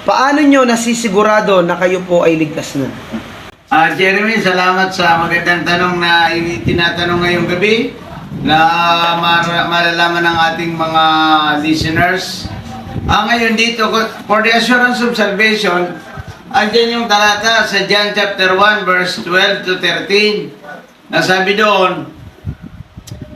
paano nyo nasisigurado na kayo po ay ligtas na? Jeremy, salamat sa magandang tanong na tinatanong ngayong gabi na malalaman ng ating mga listeners. Ngayon dito, for the assurance of salvation, andyan yung talata sa John chapter 1 verse 12 to 13 na sabi doon,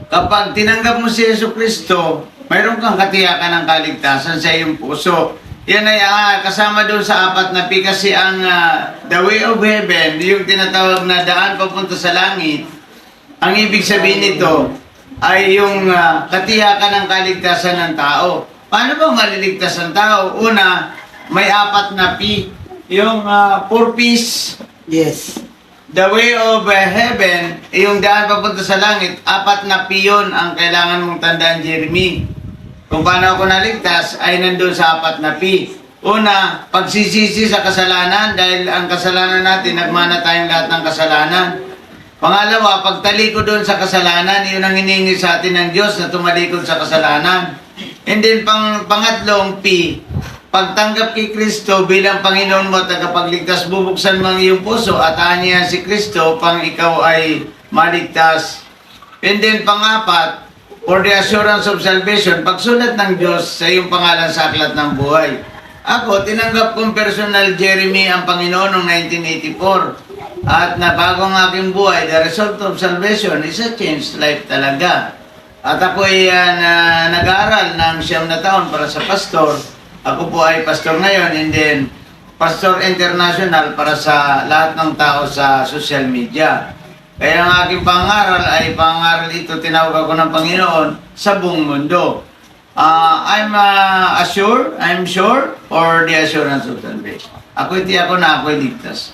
kapag tinanggap mo si Yesu Kristo, mayroon kang katiyakan ng kaligtasan sa iyong puso. Yan ay kasama doon sa 4 na P kasi ang the way of heaven, yung tinatawag na daan papunta sa langit, ang ibig sabihin nito ay yung katiyakan ng kaligtasan ng tao. Paano ba maliligtas ang tao? Una, may 4 na P. Yung 4 P's. Yes. The way of heaven, yung daan papunta sa langit, 4 na P yun ang kailangan mong tandaan, Jeremy. Kung paano ako naligtas, ay nandun sa 4 na P. Una, pagsisisi sa kasalanan, dahil ang kasalanan natin, nagmana tayong lahat ng kasalanan. Pangalawa, pagtalikod doon sa kasalanan, yun ang hinihingi sa atin ng Diyos na tumalikod sa kasalanan. And then, pangatlong P, pagtanggap kay Kristo bilang Panginoon mo at tagapagligtas, bubuksan mo ang iyong puso at aanyahan si Kristo pang ikaw ay maligtas. And then, pangapat, for the assurance of salvation, pagsulat ng Diyos sa iyong pangalan sa aklat ng buhay. Ako, tinanggap kong personal, Jeremy, ang Panginoon noong 1984. At nabago ang aking buhay. The result of salvation is a changed life talaga. At ako ay nag-aaral ng 9 na taon para sa pastor. Ako po ay pastor ngayon and then pastor international para sa lahat ng tao sa social media. Kaya ang aking pangaral ay pangaral ito, tinawag ako ng Panginoon sa buong mundo. I'm sure, for the assurance of salvation. Ako'y tiyak ko na ako'y ligtas.